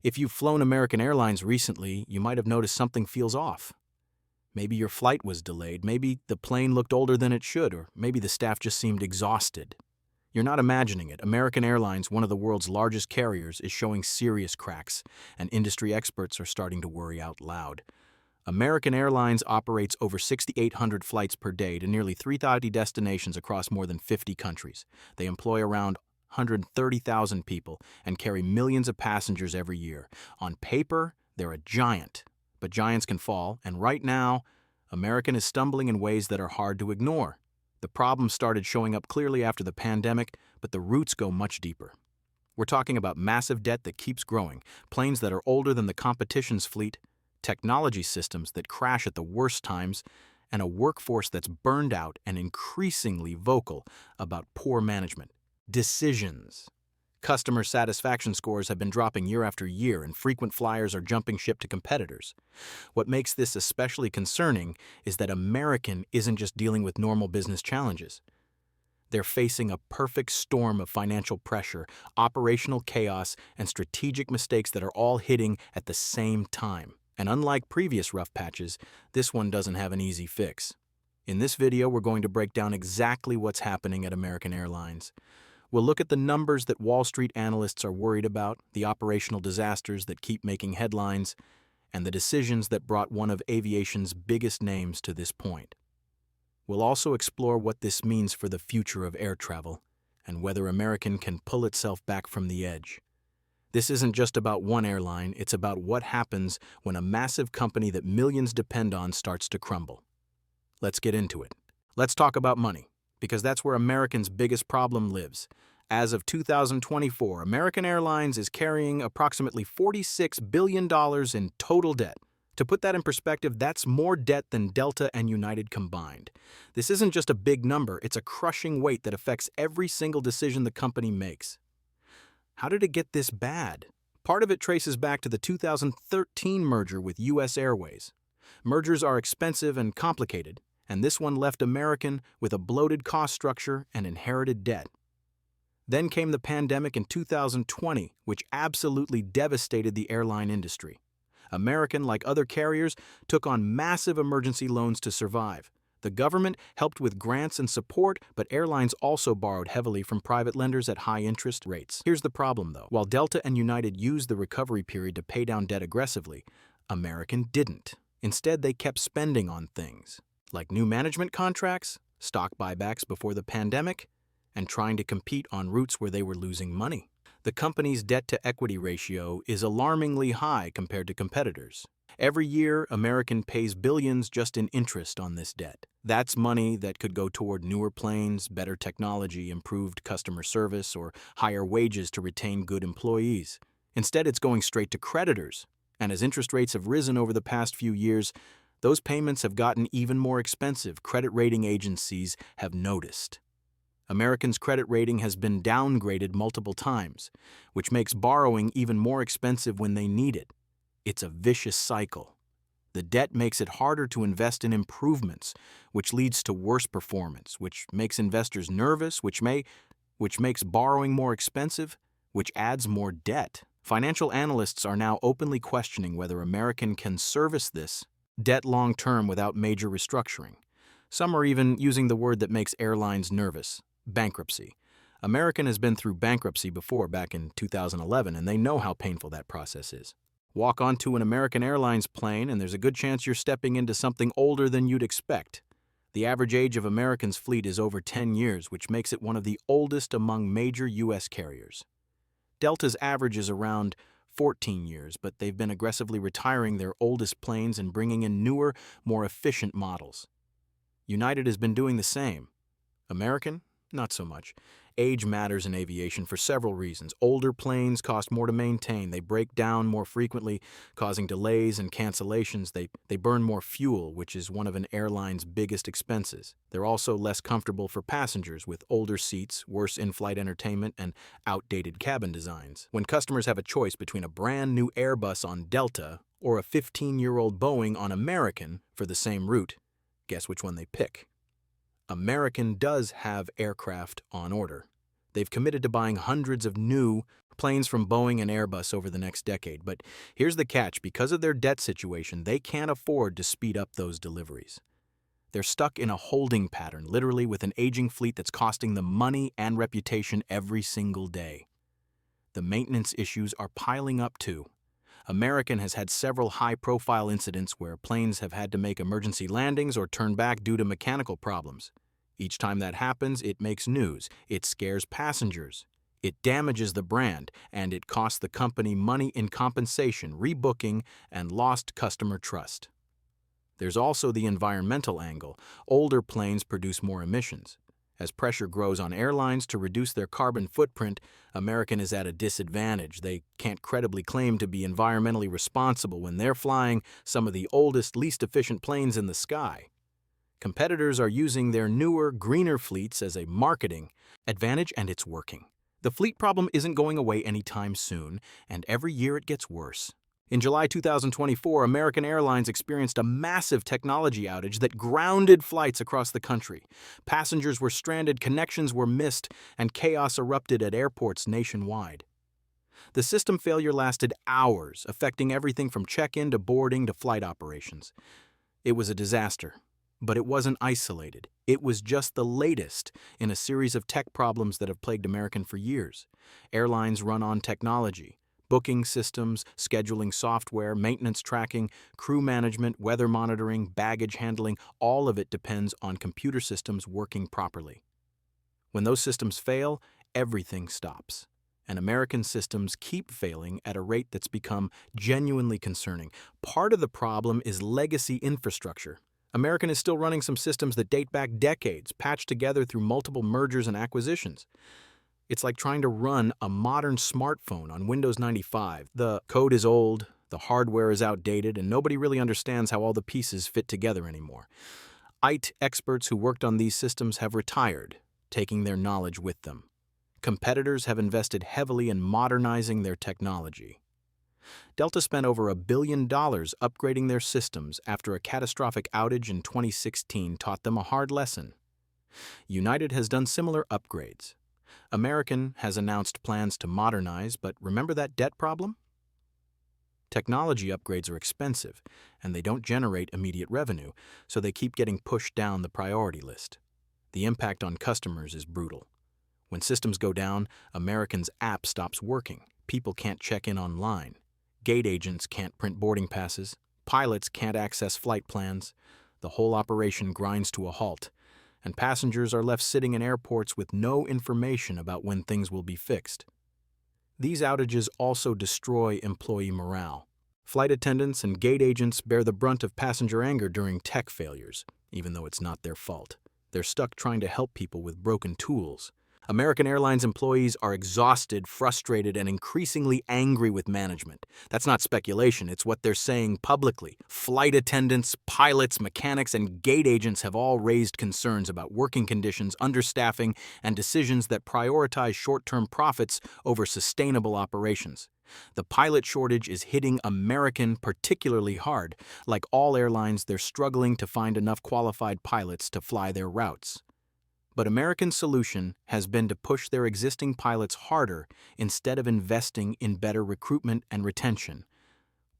If you've flown American Airlines recently, you might have noticed something feels off. Maybe your flight was delayed, maybe the plane looked older than it should, or maybe the staff just seemed exhausted. You're not imagining it. American Airlines, one of the world's largest carriers, is showing serious cracks, and industry experts are starting to worry out loud. American Airlines operates over 6,800 flights per day to nearly 3,000 destinations across more than 50 countries. They employ around 130,000 people and carry millions of passengers every year. On paper, they're a giant, but giants can fall, and right now, American is stumbling in ways that are hard to ignore. The problems started showing up clearly after the pandemic, but the roots go much deeper. We're talking about massive debt that keeps growing, planes that are older than the competition's fleet, technology systems that crash at the worst times, and a workforce that's burned out and increasingly vocal about poor management. Decisions. Customer satisfaction scores have been dropping year after year, and frequent flyers are jumping ship to competitors. What makes this especially concerning is that American isn't just dealing with normal business challenges. They're facing a perfect storm of financial pressure, operational chaos, and strategic mistakes that are all hitting at the same time. And unlike previous rough patches, this one doesn't have an easy fix. In this video, we're going to break down exactly what's happening at American Airlines. We'll look at the numbers that Wall Street analysts are worried about, the operational disasters that keep making headlines, and the decisions that brought one of aviation's biggest names to this point. We'll also explore what this means for the future of air travel and whether American can pull itself back from the edge. This isn't just about one airline, it's about what happens when a massive company that millions depend on starts to crumble. Let's get into it. Let's talk about money, because that's where American's biggest problem lives. As of 2024, American Airlines is carrying approximately $46 billion in total debt. To put that in perspective, that's more debt than Delta and United combined. This isn't just a big number, it's a crushing weight that affects every single decision the company makes. How did it get this bad? Part of it traces back to the 2013 merger with U.S. Airways. Mergers are expensive and complicated, and this one left American with a bloated cost structure and inherited debt. Then came the pandemic in 2020, which absolutely devastated the airline industry. American, like other carriers, took on massive emergency loans to survive. The government helped with grants and support, but airlines also borrowed heavily from private lenders at high interest rates. Here's the problem, though. While Delta and United used the recovery period to pay down debt aggressively, American didn't. Instead, they kept spending on things like new management contracts, stock buybacks before the pandemic, and trying to compete on routes where they were losing money. The company's debt-to-equity ratio is alarmingly high compared to competitors. Every year, American pays billions just in interest on this debt. That's money that could go toward newer planes, better technology, improved customer service, or higher wages to retain good employees. Instead, it's going straight to creditors. And as interest rates have risen over the past few years, those payments have gotten even more expensive. Credit rating agencies have noticed. American's credit rating has been downgraded multiple times, which makes borrowing even more expensive when they need it. It's a vicious cycle. The debt makes it harder to invest in improvements, which leads to worse performance, which makes investors nervous, which makes borrowing more expensive, which adds more debt. Financial analysts are now openly questioning whether American can service this debt long-term without major restructuring. Some are even using the word that makes airlines nervous: bankruptcy. American has been through bankruptcy before, back in 2011, and they know how painful that process is. Walk onto an American Airlines plane, and there's a good chance you're stepping into something older than you'd expect. The average age of American's fleet is over 10 years, which makes it one of the oldest among major U.S. carriers. Delta's average is around 14 years, but they've been aggressively retiring their oldest planes and bringing in newer, more efficient models. United has been doing the same. American? Not so much. Age matters in aviation for several reasons. Older planes cost more to maintain. They break down more frequently, causing delays and cancellations. They burn more fuel, which is one of an airline's biggest expenses. They're also less comfortable for passengers, with older seats, worse in-flight entertainment, and outdated cabin designs. When customers have a choice between a brand new Airbus on Delta or a 15-year-old Boeing on American for the same route, guess which one they pick? American does have aircraft on order. They've committed to buying hundreds of new, planes from Boeing and Airbus over the next decade, but here's the catch. Because of their debt situation, they can't afford to speed up those deliveries. They're stuck in a holding pattern, literally, with an aging fleet that's costing them money and reputation every single day. The maintenance issues are piling up too. American has had several high-profile incidents where planes have had to make emergency landings or turn back due to mechanical problems. Each time that happens, it makes news, it scares passengers, it damages the brand, and it costs the company money in compensation, rebooking, and lost customer trust. There's also the environmental angle. Older planes produce more emissions. As pressure grows on airlines to reduce their carbon footprint, American is at a disadvantage. They can't credibly claim to be environmentally responsible when they're flying some of the oldest, least efficient planes in the sky. Competitors are using their newer, greener fleets as a marketing advantage, and it's working. The fleet problem isn't going away anytime soon, and every year it gets worse. In July 2024, American Airlines experienced a massive technology outage that grounded flights across the country. Passengers were stranded, connections were missed, and chaos erupted at airports nationwide. The system failure lasted hours, affecting everything from check-in to boarding to flight operations. It was a disaster, but it wasn't isolated. It was just the latest in a series of tech problems that have plagued American for years. Airlines run on technology. Booking systems, scheduling software, maintenance tracking, crew management, weather monitoring, baggage handling, all of it depends on computer systems working properly. When those systems fail, everything stops. And American systems keep failing at a rate that's become genuinely concerning. Part of the problem is legacy infrastructure. American is still running some systems that date back decades, patched together through multiple mergers and acquisitions. It's like trying to run a modern smartphone on Windows 95. The code is old, the hardware is outdated, and nobody really understands how all the pieces fit together anymore. IT experts who worked on these systems have retired, taking their knowledge with them. Competitors have invested heavily in modernizing their technology. Delta spent over $1 billion upgrading their systems after a catastrophic outage in 2016 taught them a hard lesson. United has done similar upgrades. American has announced plans to modernize, but remember that debt problem? Technology upgrades are expensive, and they don't generate immediate revenue, so they keep getting pushed down the priority list. The impact on customers is brutal. When systems go down, American's app stops working. People can't check in online. Gate agents can't print boarding passes. Pilots can't access flight plans. The whole operation grinds to a halt, and passengers are left sitting in airports with no information about when things will be fixed. These outages also destroy employee morale. Flight attendants and gate agents bear the brunt of passenger anger during tech failures, even though it's not their fault. They're stuck trying to help people with broken tools. American Airlines employees are exhausted, frustrated, and increasingly angry with management. That's not speculation, it's what they're saying publicly. Flight attendants, pilots, mechanics, and gate agents have all raised concerns about working conditions, understaffing, and decisions that prioritize short-term profits over sustainable operations. The pilot shortage is hitting American particularly hard. Like all airlines, they're struggling to find enough qualified pilots to fly their routes. But American's solution has been to push their existing pilots harder instead of investing in better recruitment and retention.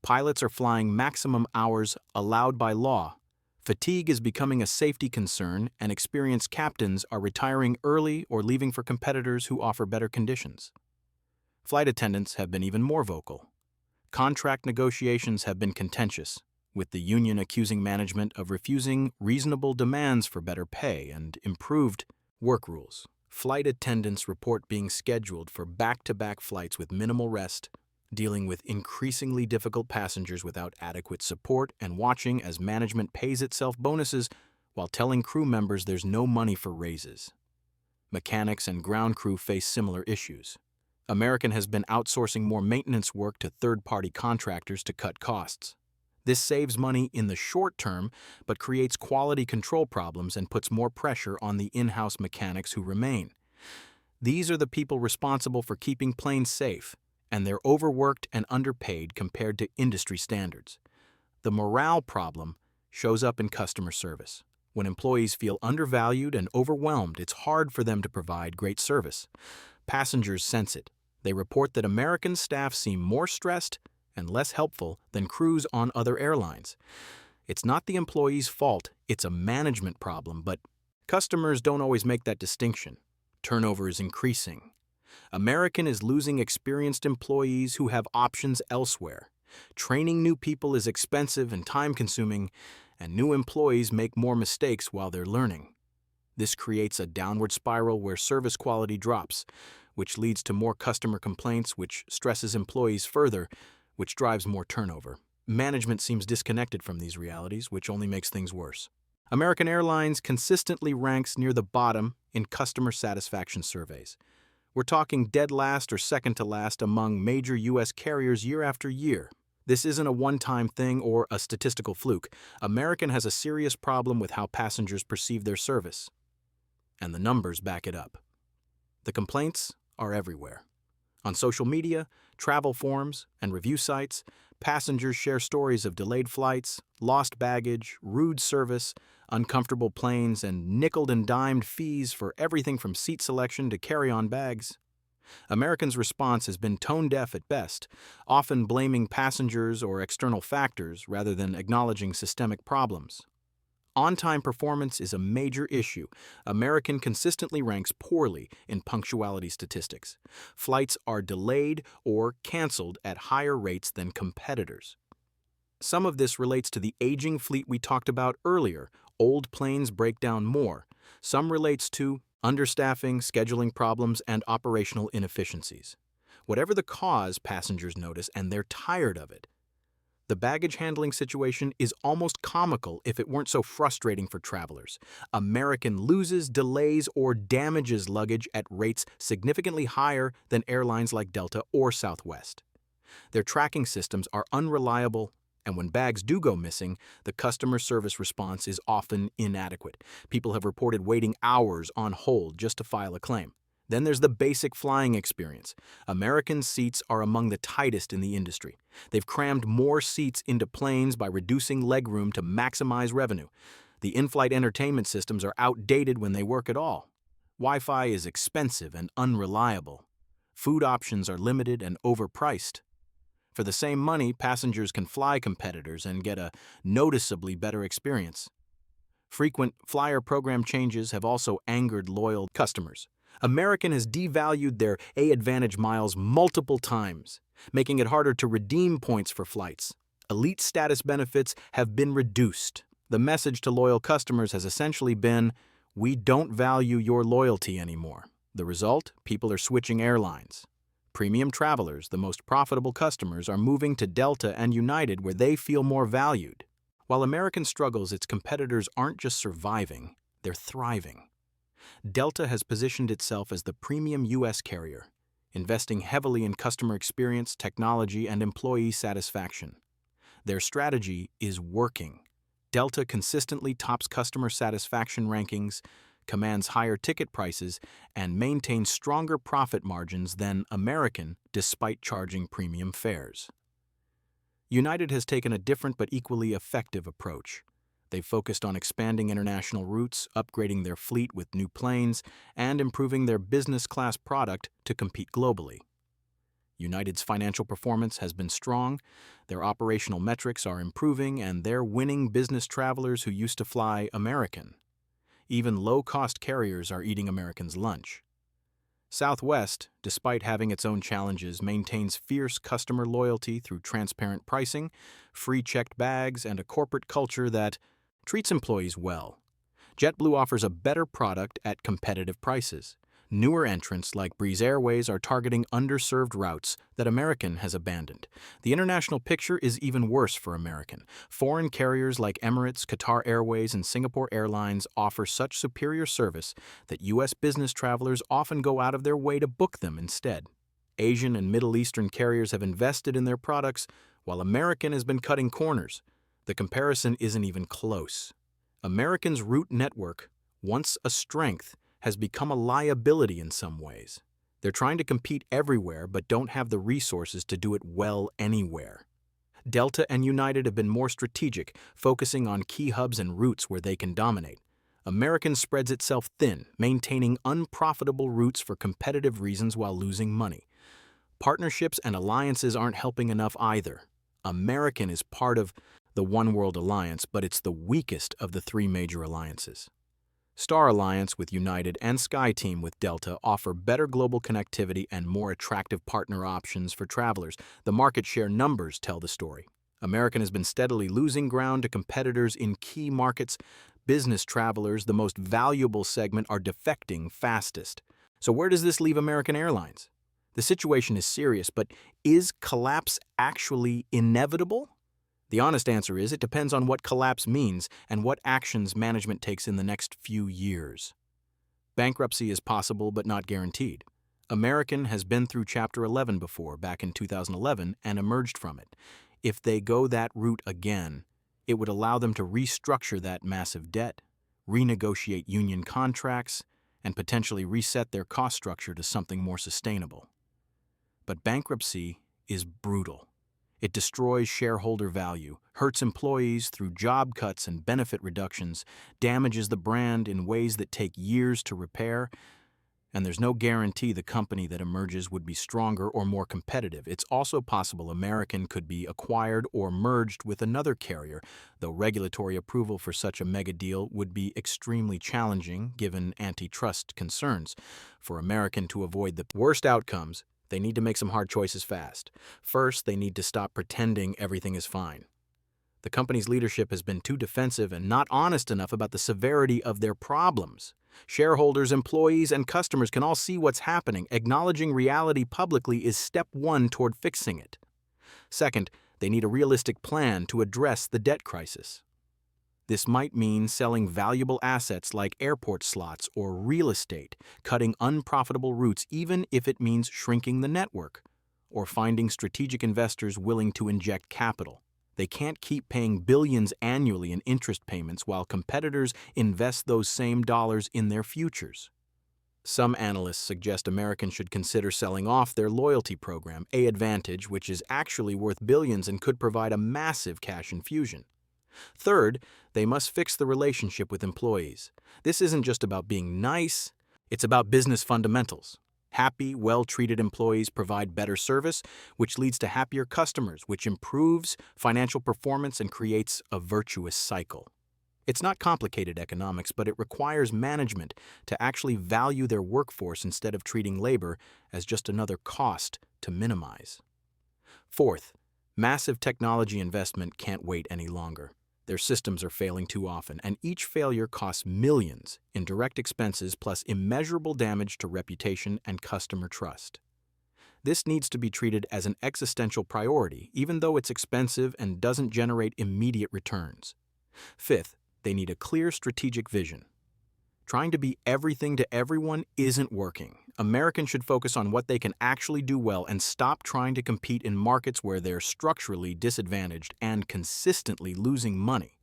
Pilots are flying maximum hours allowed by law. Fatigue is becoming a safety concern, and experienced captains are retiring early or leaving for competitors who offer better conditions. Flight attendants have been even more vocal. Contract negotiations have been contentious, with the union accusing management of refusing reasonable demands for better pay and improved work rules. Flight attendants report being scheduled for back-to-back flights with minimal rest, dealing with increasingly difficult passengers without adequate support, and watching as management pays itself bonuses while telling crew members there's no money for raises. Mechanics and ground crew face similar issues. American has been outsourcing more maintenance work to third-party contractors to cut costs. This saves money in the short term, but creates quality control problems and puts more pressure on the in-house mechanics who remain. These are the people responsible for keeping planes safe, and they're overworked and underpaid compared to industry standards. The morale problem shows up in customer service. When employees feel undervalued and overwhelmed, it's hard for them to provide great service. Passengers sense it. They report that American staff seem more stressed and less helpful than crews on other airlines. It's not the employee's fault, it's a management problem, but customers don't always make that distinction. Turnover is increasing. American is losing experienced employees who have options elsewhere. Training new people is expensive and time-consuming, and new employees make more mistakes while they're learning. This creates a downward spiral where service quality drops, which leads to more customer complaints, which stresses employees further, which drives more turnover. Management seems disconnected from these realities, which only makes things worse. American Airlines consistently ranks near the bottom in customer satisfaction surveys. We're talking dead last or second to last among major U.S. carriers year after year. This isn't a one-time thing or a statistical fluke. American has a serious problem with how passengers perceive their service. And the numbers back it up. The complaints are everywhere. On social media, travel forums, and review sites, passengers share stories of delayed flights, lost baggage, rude service, uncomfortable planes, and nickeled and dimed fees for everything from seat selection to carry-on bags. Americans' response has been tone-deaf at best, often blaming passengers or external factors rather than acknowledging systemic problems. On-time performance is a major issue. American consistently ranks poorly in punctuality statistics. Flights are delayed or canceled at higher rates than competitors. Some of this relates to the aging fleet we talked about earlier. Old planes break down more. Some relates to understaffing, scheduling problems, and operational inefficiencies. Whatever the cause, passengers notice, and they're tired of it. The baggage handling situation is almost comical if it weren't so frustrating for travelers. American loses, delays, or damages luggage at rates significantly higher than airlines like Delta or Southwest. Their tracking systems are unreliable, and when bags do go missing, the customer service response is often inadequate. People have reported waiting hours on hold just to file a claim. Then there's the basic flying experience. American seats are among the tightest in the industry. They've crammed more seats into planes by reducing legroom to maximize revenue. The in-flight entertainment systems are outdated when they work at all. Wi-Fi is expensive and unreliable. Food options are limited and overpriced. For the same money, passengers can fly competitors and get a noticeably better experience. Frequent flyer program changes have also angered loyal customers. American has devalued their A-Advantage miles multiple times, making it harder to redeem points for flights. Elite status benefits have been reduced. The message to loyal customers has essentially been, "We don't value your loyalty anymore." The result? People are switching airlines. Premium travelers, the most profitable customers, are moving to Delta and United where they feel more valued. While American struggles, its competitors aren't just surviving, they're thriving. Delta has positioned itself as the premium U.S. carrier, investing heavily in customer experience, technology, and employee satisfaction. Their strategy is working. Delta consistently tops customer satisfaction rankings, commands higher ticket prices, and maintains stronger profit margins than American despite charging premium fares. United has taken a different but equally effective approach. They've focused on expanding international routes, upgrading their fleet with new planes, and improving their business class product to compete globally. United's financial performance has been strong, their operational metrics are improving, and they're winning business travelers who used to fly American. Even low-cost carriers are eating American's lunch. Southwest, despite having its own challenges, maintains fierce customer loyalty through transparent pricing, free checked bags, and a corporate culture that treats employees well. JetBlue offers a better product at competitive prices. Newer entrants like Breeze Airways are targeting underserved routes that American has abandoned. The international picture is even worse for American. Foreign carriers like Emirates, Qatar Airways, and Singapore Airlines offer such superior service that U.S. business travelers often go out of their way to book them instead. Asian and Middle Eastern carriers have invested in their products, while American has been cutting corners. The comparison isn't even close. American's route network, once a strength, has become a liability in some ways. They're trying to compete everywhere but don't have the resources to do it well anywhere. Delta and United have been more strategic, focusing on key hubs and routes where they can dominate. American spreads itself thin, maintaining unprofitable routes for competitive reasons while losing money. Partnerships and alliances aren't helping enough either. American is part of the One World Alliance, but it's the weakest of the three major alliances. Star Alliance with United and SkyTeam with Delta offer better global connectivity and more attractive partner options for travelers. The market share numbers tell the story. American has been steadily losing ground to competitors in key markets. Business travelers, the most valuable segment, are defecting fastest. So where does this leave American Airlines? The situation is serious, but is collapse actually inevitable? The honest answer is it depends on what collapse means and what actions management takes in the next few years. Bankruptcy is possible but not guaranteed. American has been through Chapter 11 before, back in 2011, and emerged from it. If they go that route again, it would allow them to restructure that massive debt, renegotiate union contracts, and potentially reset their cost structure to something more sustainable. But bankruptcy is brutal. It destroys shareholder value, hurts employees through job cuts and benefit reductions, damages the brand in ways that take years to repair, and there's no guarantee the company that emerges would be stronger or more competitive. It's also possible American could be acquired or merged with another carrier, though regulatory approval for such a mega deal would be extremely challenging given antitrust concerns. For American to avoid the worst outcomes, they need to make some hard choices fast. First, they need to stop pretending everything is fine. The company's leadership has been too defensive and not honest enough about the severity of their problems. Shareholders, employees, and customers can all see what's happening. Acknowledging reality publicly is step one toward fixing it. Second, they need a realistic plan to address the debt crisis. This might mean selling valuable assets like airport slots or real estate, cutting unprofitable routes even if it means shrinking the network, or finding strategic investors willing to inject capital. They can't keep paying billions annually in interest payments while competitors invest those same dollars in their futures. Some analysts suggest American should consider selling off their loyalty program, AAdvantage, which is actually worth billions and could provide a massive cash infusion. Third, they must fix the relationship with employees. This isn't just about being nice, it's about business fundamentals. Happy, well-treated employees provide better service, which leads to happier customers, which improves financial performance and creates a virtuous cycle. It's not complicated economics, but it requires management to actually value their workforce instead of treating labor as just another cost to minimize. Fourth, massive technology investment can't wait any longer. Their systems are failing too often, and each failure costs millions in direct expenses plus immeasurable damage to reputation and customer trust. This needs to be treated as an existential priority, even though it's expensive and doesn't generate immediate returns. Fifth, they need a clear strategic vision. Trying to be everything to everyone isn't working. Americans should focus on what they can actually do well and stop trying to compete in markets where they're structurally disadvantaged and consistently losing money.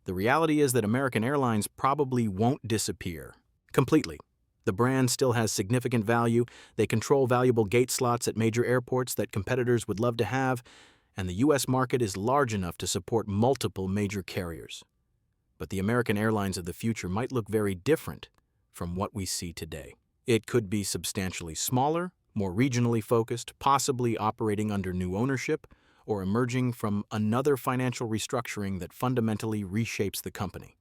The reality is that American Airlines probably won't disappear completely. The brand still has significant value, they control valuable gate slots at major airports that competitors would love to have, and the U.S. market is large enough to support multiple major carriers. But the American Airlines of the future might look very different from what we see today. It could be substantially smaller, more regionally focused, possibly operating under new ownership, or emerging from another financial restructuring that fundamentally reshapes the company.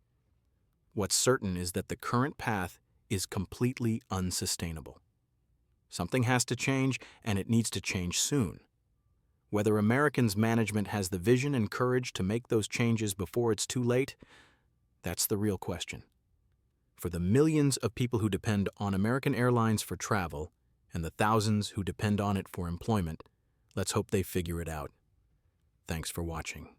What's certain is that the current path is completely unsustainable. Something has to change, and it needs to change soon. Whether American's management has the vision and courage to make those changes before it's too late, that's the real question. For the millions of people who depend on American Airlines for travel and the thousands who depend on it for employment, let's hope they figure it out. Thanks for watching.